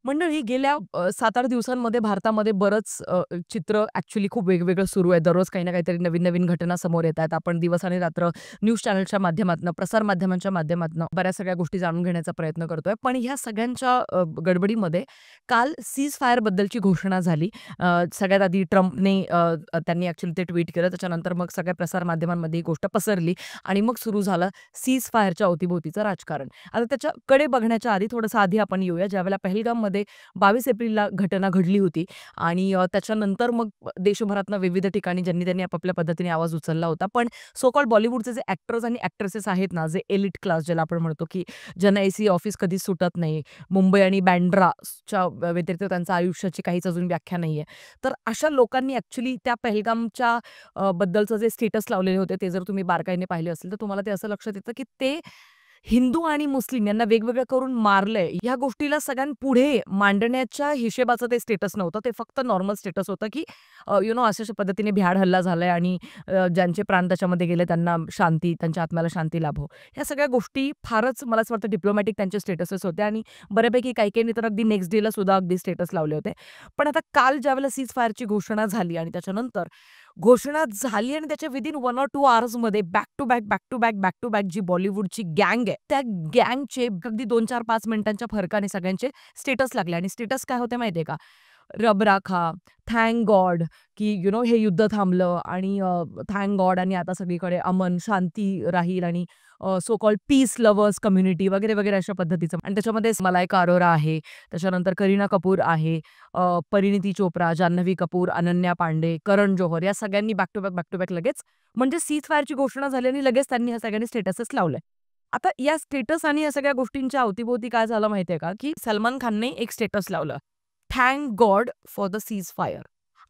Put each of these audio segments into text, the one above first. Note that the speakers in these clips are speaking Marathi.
मंडळी गेल्या 7-8 दिवसांमध्ये भारतामध्ये बरंच चित्र ॲक्चुअली खूप वेगवेगळं सुरू आहे. दररोज काही ना काहीतरी नवीन-नवीन घटना समोर येतायत. आपण दिवस आणि रात्र न्यूज चॅनलच्या माध्यमातनं, प्रसार माध्यमांच्या माध्यमातनं बऱ्याच सगळ्या गोष्टी जाणून घेण्याचा प्रयत्न करतोय. पण ह्या सगळ्यांच्या गडबडीमध्ये काल सीज फायरबद्दलची घोषणा झाली. सगळ्यात आधी ट्रम्पने त्यांनी ॲक्चुअली ते ट्वीट केलं. त्याच्यानंतर मग सगळ्या प्रसार माध्यमांमध्ये ही गोष्ट पसरली आणि मग सुरू झालं सीज फायरच्या अवतीभोवतीचं राजकारण. आता त्याच्याकडे बघण्याच्या आधी थोडंसं आधी आपण येऊया. ज्यावेळेला पहलगाममध्ये 22 एप्रिलला घटना घडली होती आणि त्याच्यानंतर मग देशभरातनं विविध ठिकाणी ज्यांनी त्यांनी आपापल्या पद्धतीने आवाज उचलला होता. पण सो कॉल्ड बॉलिवूडचे जे ॲक्टर्स आणि ॲक्ट्रेसेस आहेत ना, जे एलिट क्लास ज्याला आपण म्हणतो, की ज्यांना एसी ऑफिस कधीच सुटत नाही. मुंबई आणि बँड्राच्या व्यतिरिक्त त्यांच्या आयुष्याची काहीच अजून व्याख्या नाहीये. तर अशा लोकांनी ॲक्चुअली त्या पहलगामच्या बद्दलचं जे स्टेटस लावलेले होते, ते जर तुम्ही बारकाईने पाहिले असेल, तर तुम्हाला ते असं लक्षात येतं, की ते हिंदू आणि मुस्लिम यांना वेगवेगळं करून मारलंय, ह्या गोष्टीला सगळ्यांपुढे मांडण्याच्या हिशेबाचं ते स्टेटस नव्हतं. ते फक्त नॉर्मल स्टेटस होतं, की अशा-अशा पद्धतीने भ्याड हल्ला झालाय आणि ज्यांचे प्राण त्याच्यामध्ये गेले त्यांना शांती, त्यांच्या आत्म्याला शांती लाभो. ह्या सगळ्या गोष्टी फारच मला असं वाटतं डिप्लोमॅटिक त्यांचे स्टेटसेस होते आणि बऱ्यापैकी काही-काहींनी तर अगदी नेक्स्ट डेला सुद्धा अगदी स्टेटस लावले होते. पण आता काल ज्यावेळेला सीज फायरची घोषणा झाली आणि त्याच्यानंतर घोषणा झाली आणि त्याच्या विथिन 1 ऑर 2 अवर्समध्ये back to back, back to back, back to back जी बॉलिवूडची गँग आहे, त्या गँगचे अगदी 2, 4, 5 मिनिटांच्या फरकाने सगळ्यांचे स्टेटस लागले आणि स्टेटस काय होते माहिती का? रब राखा, थँक गॉड की हे युद्ध थांबलं आणि थँक गॉड आणि आता सगळीकडे अमन, शांती राहील आणि so called peace lovers community वगैरे, वगैरे अशा पद्धतीचं आणि त्याच्यामध्ये मलायका अरोरा आहे, त्याच्यानंतर करीना कपूर आहे, परिणीती चोप्रा, जान्हवी कपूर, अनन्या पांडे, करण जोहर या सगळ्यांनी back to back, back to back लगेच म्हणजे सीज फायरची घोषणा झाली आणि लगेच त्यांनी ह्या सगळ्यांनी स्टेटसच लावलंय. आता या स्टेटस आणि या सगळ्या गोष्टींच्या अवतीभोवती काय झालं माहितीये का, की सलमान खानने एक स्टेटस लावलं. Thank God for the cease fire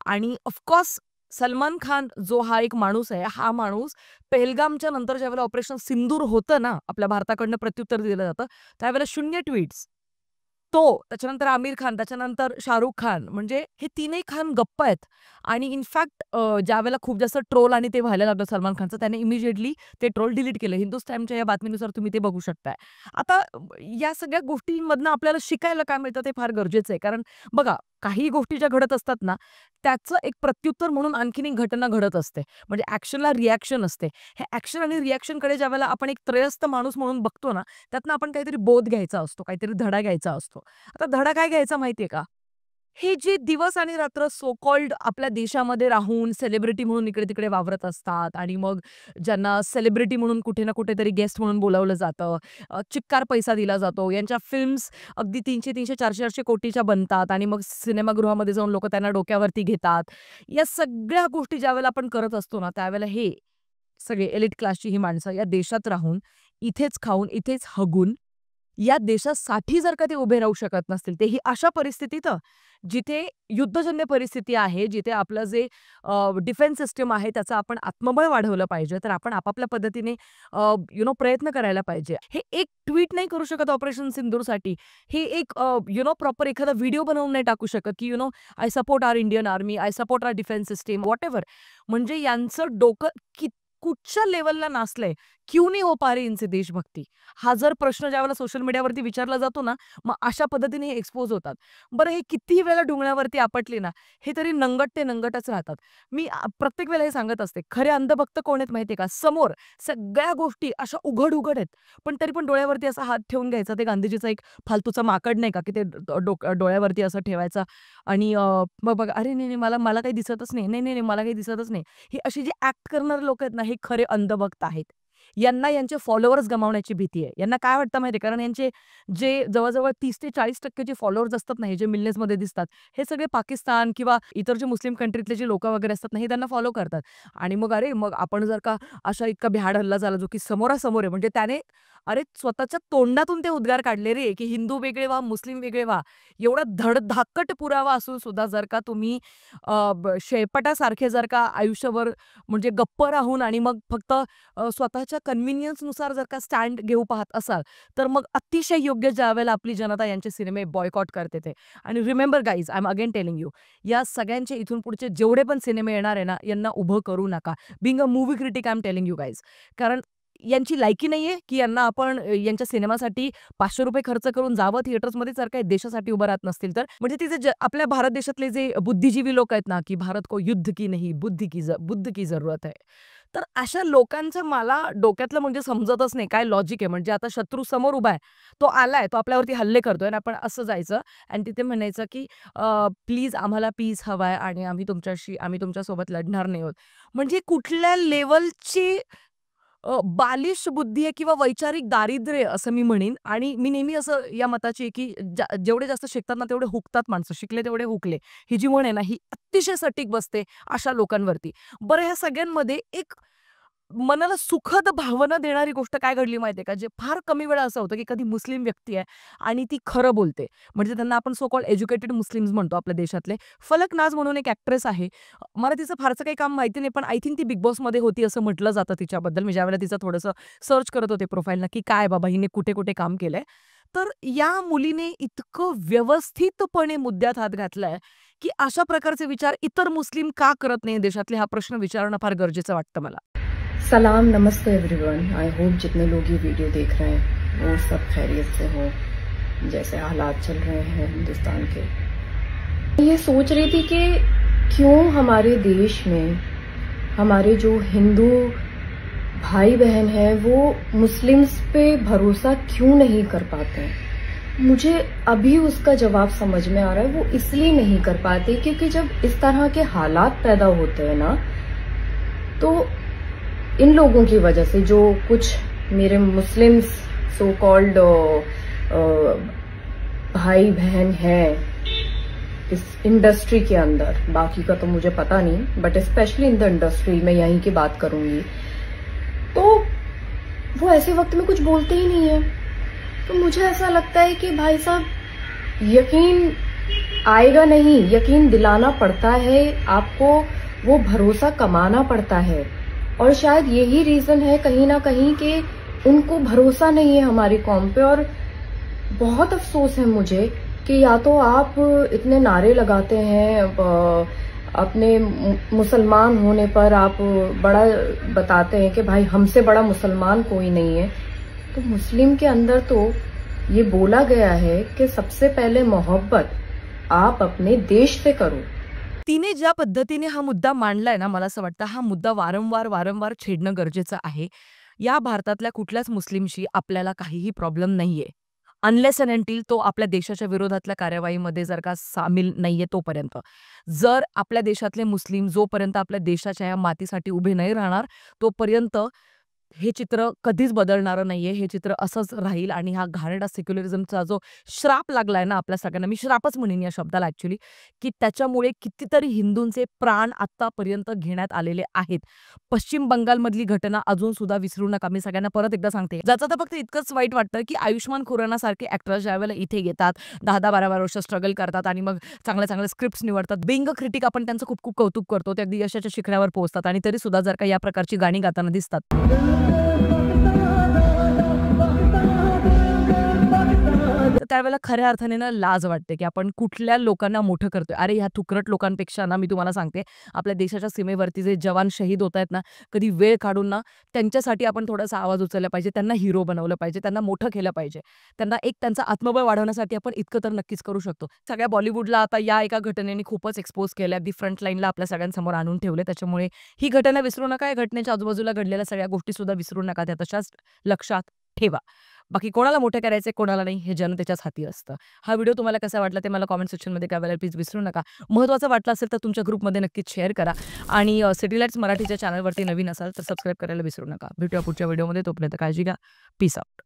आणि ऑफकोर्स सलमान खान जो हा एक माणूस आहे, हा माणूस पहलगामच्या नंतर ज्यावेळेला ऑपरेशन सिंदूर होतं ना, आपल्या भारताकडनं प्रत्युत्तर दिलं जातं, त्यावेळेला 0 ट्वीट्स. तो, त्याच्यानंतर आमिर खान, त्याच्यानंतर शाहरुख खान, म्हणजे हे तीनही खान गप्प आहेत आणि इनफॅक्ट ज्यावेळेला खूप जास्त ट्रोल आणि ते व्हायला लागलं सलमान खानचं, त्याने इमिडिएटली ते ट्रोल डिलीट केलं. हिंदुस्थानच्या या बातमीनुसार तुम्ही ते बघू शकताय. आता या सगळ्या गोष्टींमधनं आपल्याला शिकायला काय मिळतं ते फार गरजेचं आहे. कारण बघा, काही गोष्टी ज्या घडत असतात ना, त्याचं एक प्रत्युत्तर म्हणून आणखीन एक घटना घडत असते. म्हणजे ॲक्शनला रिॲक्शन असते. हे ॲक्शन आणि रिॲक्शनकडे ज्यावेळेला आपण एक त्रयस्थ माणूस म्हणून बघतो ना, त्यातनं आपण काहीतरी बोध घ्यायचा असतो, काहीतरी धडा घ्यायचा असतो. आता धडा काय घ्यायचा माहितीये का? हे जे दिवस आणि रात्र सो कॉल्ड आपल्या देशामध्ये राहून सेलिब्रिटी म्हणून इकडे-तिकडे वावरत असतात आणि मग ज्यांना सेलिब्रिटी म्हणून कुठे ना कुठेतरी गेस्ट म्हणून बोलावलं जातं, चिक्कार पैसा दिला जातो. यांच्या फिल्म्स अगदी 300-300, 400-400 कोटीच्या बनतात आणि मग सिनेमागृहामध्ये जाऊन लोकं त्यांना डोक्यावरती घेतात. या सगळ्या गोष्टी ज्यावेळेला आपण करत असतो ना, त्यावेळेला हे सगळे एलिट क्लासची ही माणसं या देशात राहून, इथेच खाऊन, इथेच हगून या देशासाठी जर का ते उभे राहू शकत नसतील, तेही अशा परिस्थितीत जिथे युद्धजन्य परिस्थिती आहे, जिथे आपलं जे डिफेन्स सिस्टम आहे, त्याचं आपण आत्मबळ वाढवलं पाहिजे, तर आपण आपापल्या पद्धतीने प्रयत्न करायला पाहिजे. हे एक ट्वीट नाही करू शकत ऑपरेशन सिंदूरसाठी. हे एक प्रॉपर एखादा व्हिडिओ बनवून नाही टाकू शकत, की I support our Indian army, I support our defence system, whatever. म्हणजे यांचं डोकं कुठच्या लेव्हलला नाचलंय. क्यों नहीं हो पा रही इनसे देशभक्ती? हा जर प्रश्न ज्यावेळेला सोशल मीडियावरती विचारला जातो ना, मग अशा पद्धतीने हे एक्सपोज होतात. बरं हे कितीही वेळा डोंगरावरती आपटले ना, हे तरी नंगट ते नंगटच राहतात. मी प्रत्येक वेळेला हे सांगत असते, खरे अंधभक्त कोण आहेत माहिती का? समोर सगळ्या गोष्टी अशा उघड-उघड आहेत. पण तरी पण डोळ्यावरती असा हात ठेवून घ्यायचा. ते गांधीजीचा एक फालतूचा माकड नाही का, की ते डोळ्यावरती असं ठेवायचा आणि मग बघा, "अरे नाही, नाही मला मला काही दिसतच नाही. नाही, नाही, नाही मला काही दिसतच नाही." ही अशी जी ॲक्ट करणारे लोकं आहेत ना, हे खरे अंधभक्त आहेत. यांना यांचे फॉलोअर्स गमावण्याची भीती आहे. यांना काय वाटतं माहिती आहे, कारण यांचे जे जवळ-जवळ 30% ते 40% जे फॉलोअर्स असतात ना, हे जे मिलियन्समध्ये दिसतात, हे सगळे पाकिस्तान किंवा इतर जे मुस्लिम कंट्रीतले जे लोकं वगैरे असतात ना, हे त्यांना फॉलो करतात. आणि मग अरे, मग आपण जर का अशा इतका भ्याड हल्ला झाला, जो की समोरासमोर आहे, म्हणजे त्याने अरे, स्वतःच्या तोंडातून ते उद्गार काढले रे, की हिंदू वेगळे व्हा, मुस्लिम वेगळे व्हा. एवढा धडधाकट पुरावा असून सुद्धा जर का तुम्ही शेळपाटासारखे जर का आयुष्यभर म्हणजे गप्प राहून आणि मग फक्त स्वतःच्या कन्व्हिनियन्सनुसार जर का स्टँड घेऊ पाहत असाल, तर मग अतिशय योग्य ज्यावेळेला आपली जनता यांचे सिनेमे बॉयकॉट करते ते. आणि remember guys, I am again telling you, या सगळ्यांचे इथून पुढचे जेवढे पण सिनेमे येणार आहे ना, यांना उभं करू नका. Being a movie critic I am telling you guys. कारण यांची लायकी नाहीये, की यांना आपण यांच्या सिनेमासाठी ₹500 खर्च करून जावं थिएटर्समध्ये जर काही देशासाठी उभं राहत नसतील तर. म्हणजे तिचे आपल्या भारत देशातले जे बुद्धिजीवी लोक आहेत ना, की भारत को युद्ध की नहीं बुद्ध की जरूरत है. तर अशा लोकांचं मला डोक्यातलं म्हणजे समजतच नाही काय लॉजिक आहे. म्हणजे आता शत्रू समोर उभा आहे. तो आलाय, तो आपल्यावरती हल्ले करतोय आणि आपण असं जायचं आणि तिथे म्हणायचं, की प्लीज आम्हाला पीस हवाय आणि आम्ही तुमच्यासोबत लढणार नाही आहोत. म्हणजे कुठल्या लेव्हलची बालिश बुद्धी आहे किंवा वैचारिक दारिद्र्य असं मी म्हणेन आणि मी नेहमी असं या मताची आहे, की जेवढे जास्त शिकतात ना, तेवढे हुकतात माणसं. शिकले तेवढे हुकले. ही जी म्हण आहे ना, ही अतिशय सटीक बसते अशा लोकांवरती. बरं ह्या सगळ्यांमध्ये एक मनाला सुखद भावना देणारी गोष्ट काय घडली माहिती आहे का? जे फार कमी वेळा असं होतं, की कधी मुस्लिम व्यक्ती आहे आणि ती खरं बोलते. म्हणजे त्यांना आपण सो कॉल्ड एज्युकेटेड मुस्लिम्स म्हणतो आपल्या देशातले. फलक नाज म्हणून एक ॲक्ट्रेस आहे. मला तिचं फारसं काही काम माहिती नाही, पण आय थिंक ती बिग बॉसमध्ये होती असं म्हटलं जातं तिच्याबद्दल. मी ज्यावेळेला तिचं थोडंसं सर्च करत होते प्रोफाईल नक्की काय बाबा हिने कुठे-कुठे काम केलंय. तर या मुलीने इतकं व्यवस्थितपणे मुद्द्यात हात घातलाय, की अशा प्रकारचे विचार इतर मुस्लिम का करत नाही देशातले हा प्रश्न विचारणं फार गरजेचं वाटतं मला. सलाम नमस्ते एवरीवन। आई होप जितने लोग ये वीडियो देख रहे हैं वो सब खैरियत से हो, जैसे हालात चल रहे हैं हिंदुस्तान के। ये सोच रही थी कि क्यों हमारे देश में हमारे जो हिंदू भाई बहन हैं वो मुस्लिम्स पे भरोसा क्यों नहीं कर पाते हैं। मुझे अभी उसका जवाब समझ में आ रहा है, वो इसलिए नहीं कर पाते क्योंकि जब इस तरह के हालात पैदा होते हैं ना, तो इन लोगों की वजह से जो कुछ मेरे मुस्लिम्स सो कॉल्ड भाई बहन हैं इस इंडस्ट्री के अंदर, बाकी का तो मुझे पता नहीं, but specially in the industry में यहीं की बात करूंगी, तो वो ऐसे वक्त में कुछ बोलते ही नहीं है। तो मुझे ऐसा लगता है कि भाई साहब यकीन आएगा नहीं, यकीन दिलाना पड़ता है आपको, वो भरोसा कमाना पड़ता है। और शायद यही रीजन है कहीं ना कहीं कि उनको भरोसा नहीं है हमारी कौम पे। और बहुत अफसोस है मुझे कि या तो आप इतने नारे लगाते हैं, अपने मुसलमान होने पर आप बड़ा बताते हैं कि भाई हमसे बड़ा मुसलमान कोई नहीं है, तो मुस्लिम के अंदर तो ये बोला गया है कि सबसे पहले मोहब्बत आप अपने देश से करो। तिने ज्या पद्धतीने हा मुद्दा मांडलाय ना, मला असं वाटतं हा मुद्दा वारंवार छेडणं गरजेचं आहे. या भारतातल्या कुठल्याच मुस्लिमशी आपल्याला काहीही प्रॉब्लेम नाहीये. अनलेस अँड अंटिल तो आपल्या देशाच्या विरोधातल्या कार्यवाहीमध्ये जर का सामील नाहीये तोपर्यंत. जर आपल्या देशातले मुस्लिम जोपर्यंत आपल्या देशाच्या या मातीसाठी उभे नाही राहणार, तोपर्यंत हे चित्र कधीच बदलणारं नाहीये. हे चित्र असंच राहील आणि हा घाणेरडा सेक्युलरिझमचा जो श्राप लागलाय ना आपल्या सगळ्यांना, मी श्रापच म्हणेन या शब्दाला ॲक्चुअली, की त्याच्यामुळे कितीतरी हिंदूंचे प्राण आत्तापर्यंत घेण्यात आलेले आहेत. पश्चिम बंगालमधली घटना अजून सुद्धा विसरू नका. मी सगळ्यांना परत एकदा सांगते. ज्याचं तर फक्त इतकंच वाईट वाटतं, की आयुष्मान खुरानासारखे ॲक्टर्स ज्यावेळेला इथे येतात, 10-10, 12-12 वर्ष स्ट्रगल करतात आणि मग चांगल्या स्क्रिप्ट्स निवडतात. बिंग अ क्रिटिक आपण त्यांचं खूप कौतुक करतो. ते अगदी यशाच्या शिखरावर पोहोचतात आणि तरी सुद्धा जर का या प्रकारची गाणी गाताना दिसतात. तर त्यावेळेला खऱ्या अर्थाने ना लाज वाटते, की आपण कुठल्या लोकांना मोठं करतोय. अरे ह्या तुकरट लोकांपेक्षा ना मी तुम्हाला सांगते, आपल्या देशाच्या सीमेवरती जे जवान शहीद होत आहेत ना, कधी वेळ काढून ना त्यांच्यासाठी आपण थोडासा आवाज उचलला पाहिजे. त्यांना हिरो बनवलं पाहिजे. त्यांना मोठं केलं पाहिजे. त्यांना एक त्यांचं आत्मबळ वाढवण्यासाठी आपण इतकं तर नक्कीच करू शकतो. सगळ्या बॉलिवूडला आता या एका घटनेने खूपच एक्सपोज केलं. अगदी फ्रंट लाईनला आपल्या सगळ्यांसमोर आणून ठेवले. त्याच्यामुळे ही घटना विसरू नका. या घटनेच्या आजूबाजूला घडलेल्या सगळ्या गोष्टी सुद्धा विसरू नका. त्या तशाच लक्षात ठेवा. बाकी कोणाला मोठं करायचंय, कोणाला नाही हे जनतेच्याच हाती असतं. हा व्हिडिओ तुम्हाला कसा वाटला ते मला कमेंट सेक्शनमध्ये कळवायला प्लीज विसरू नका. महत्त्वाचं वाटलं असेल तर तुमच्या ग्रुपमध्ये नक्कीच शेअर करा आणि सिटी लाईट्स मराठीच्या चॅनलवरती नवीन असाल तर सबस्क्राईब करायला विसरू नका. भेटूया पुढच्या व्हिडिओमध्ये. तोपर्यंत काळजी घ्या. Peace out.